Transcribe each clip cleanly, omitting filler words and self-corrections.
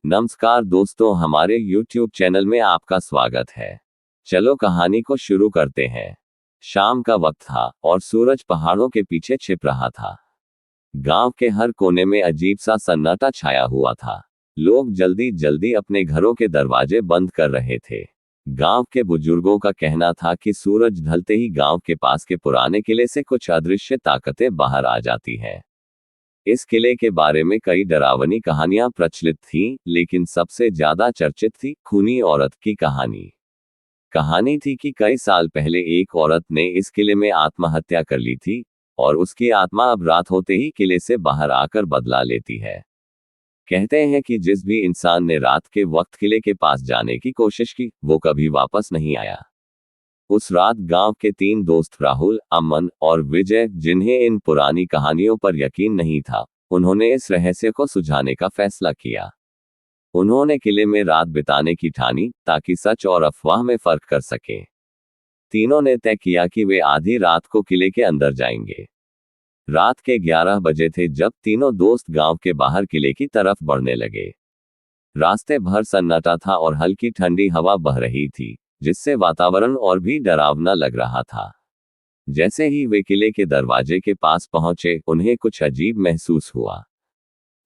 नमस्कार दोस्तों, हमारे YouTube चैनल में आपका स्वागत है। चलो कहानी को शुरू करते हैं। शाम का वक्त था और सूरज पहाड़ों के पीछे छिप रहा था। गांव के हर कोने में अजीब सा सन्नाटा छाया हुआ था। लोग जल्दी जल्दी अपने घरों के दरवाजे बंद कर रहे थे। गांव के बुजुर्गों का कहना था कि सूरज ढलते ही गांव के पास के पुराने किले से कुछ अदृश्य ताकतें बाहर आ जाती हैं। इस किले के बारे में कई डरावनी कहानियां प्रचलित थीं, लेकिन सबसे ज्यादा चर्चित थी खूनी औरत की कहानी। कहानी थी कि कई साल पहले एक औरत ने इस किले में आत्महत्या कर ली थी और उसकी आत्मा अब रात होते ही किले से बाहर आकर बदला लेती है। कहते हैं कि जिस भी इंसान ने रात के वक्त किले के पास जाने की कोशिश की, वो कभी वापस नहीं आया। उस रात गांव के 3 दोस्त राहुल, अमन और विजय, जिन्हें इन पुरानी कहानियों पर यकीन नहीं था, उन्होंने इस रहस्य को सुलझाने का फैसला किया। उन्होंने किले में रात बिताने की ठानी ताकि सच और अफवाह में फर्क कर सकें। तीनों ने तय किया कि वे आधी रात को किले के अंदर जाएंगे। रात के 11 बजे थे जब तीनों दोस्त गांव के बाहर किले की तरफ बढ़ने लगे। रास्ते भर सन्नाटा था और हल्की ठंडी हवा बह रही थी, जिससे वातावरण और भी डरावना लग रहा था। जैसे ही वे किले के दरवाजे के पास पहुंचे, उन्हें कुछ अजीब महसूस हुआ।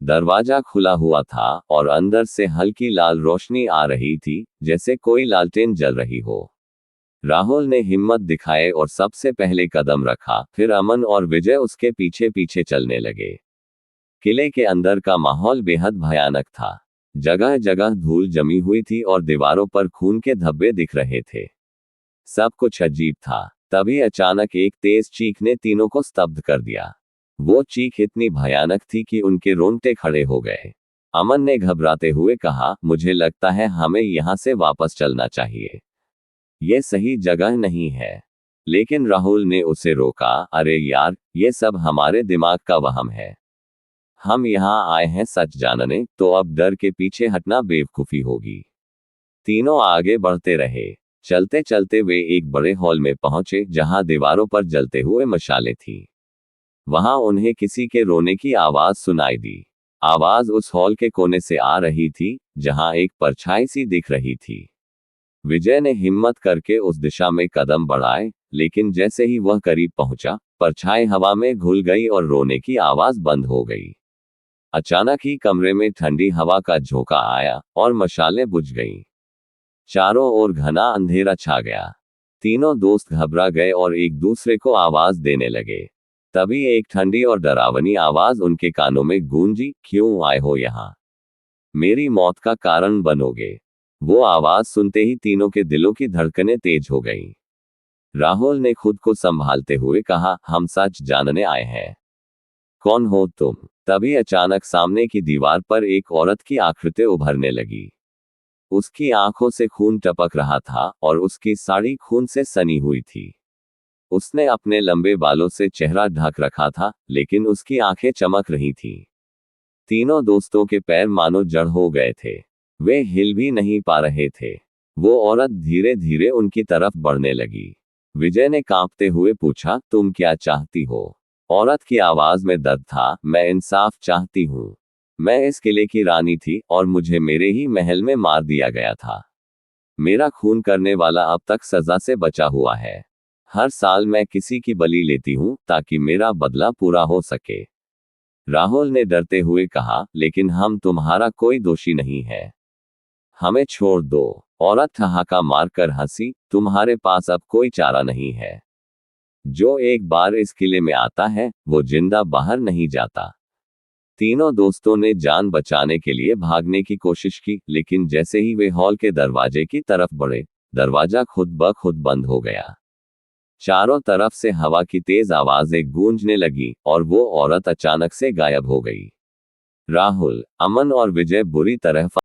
दरवाजा खुला हुआ था और अंदर से हल्की लाल रोशनी आ रही थी, जैसे कोई लालटेन जल रही हो। राहुल ने हिम्मत दिखाए और सबसे पहले कदम रखा, फिर अमन और विजय उसके पीछे पीछे चलने लगे। किले के अंदर का माहौल बेहद भयानक था। जगह जगह धूल जमी हुई थी और दीवारों पर खून के धब्बे दिख रहे थे। सब कुछ अजीब था। तभी अचानक एक तेज चीख ने तीनों को स्तब्ध कर दिया। वो चीख इतनी भयानक थी कि उनके रोंगटे खड़े हो गए। अमन ने घबराते हुए कहा, मुझे लगता है हमें यहाँ से वापस चलना चाहिए। ये सही जगह नहीं है। लेकिन राहुल ने उसे रोका, अरे यार, ये सब हमारे दिमाग का वहम है। हम यहाँ आए हैं सच जानने, तो अब डर के पीछे हटना बेवकूफी होगी। तीनों आगे बढ़ते रहे। चलते चलते वे एक बड़े हॉल में पहुंचे, जहां दीवारों पर जलते हुए मशालें थीं। वहां उन्हें किसी के रोने की आवाज सुनाई दी। आवाज उस हॉल के कोने से आ रही थी, जहां एक परछाई सी दिख रही थी। विजय ने हिम्मत करके उस दिशा में कदम बढ़ाए, लेकिन जैसे ही वह करीब पहुंचा, परछाई हवा में घुल गई और रोने की आवाज बंद हो गई। अचानक ही कमरे में ठंडी हवा का झोंका आया और मशालें बुझ गईं। चारों ओर घना अंधेरा छा गया। तीनों दोस्त घबरा गए और एक दूसरे को आवाज देने लगे। तभी एक ठंडी और डरावनी आवाज उनके कानों में गूंजी, क्यों आए हो यहाँ? मेरी मौत का कारण बनोगे। वो आवाज सुनते ही तीनों के दिलों की धड़कनें तेज हो गईं। राहुल ने खुद को संभालते हुए कहा, हम सच जानने आए हैं। कौन हो तुम? तभी अचानक सामने की दीवार पर एक औरत की आकृति उभरने लगी। उसकी आंखों से खून टपक रहा था और उसकी साड़ी खून से सनी हुई थी। उसने अपने लंबे बालों से चेहरा ढक रखा था, लेकिन उसकी आंखें चमक रही थीं। तीनों दोस्तों के पैर मानो जड़ हो गए थे। वे हिल भी नहीं पा रहे थे। वो औरत धीरे धीरे उनकी तरफ बढ़ने लगी। विजय ने कांपते हुए पूछा, तुम क्या चाहती हो? औरत की आवाज में दर्द था, मैं इंसाफ चाहती हूँ। मैं इस किले की रानी थी और मुझे मेरे ही महल में मार दिया गया था। मेरा खून करने वाला अब तक सजा से बचा हुआ है। हर साल मैं किसी की बलि लेती हूँ ताकि मेरा बदला पूरा हो सके। राहुल ने डरते हुए कहा, लेकिन हम तुम्हारा कोई दोषी नहीं है। हमें छोड़ दो। औरत ठहाका मारकर हंसी, तुम्हारे पास अब कोई चारा नहीं है। जो एक बार इस किले में आता है, वो जिंदा बाहर नहीं जाता। तीनों दोस्तों ने जान बचाने के लिए भागने की कोशिश की, लेकिन जैसे ही वे हॉल के दरवाजे की तरफ बढ़े, दरवाजा खुद ब खुद बंद हो गया। चारों तरफ से हवा की तेज आवाजें गूंजने लगी और वो औरत अचानक से गायब हो गई। राहुल, अमन और विजय बुरी तरह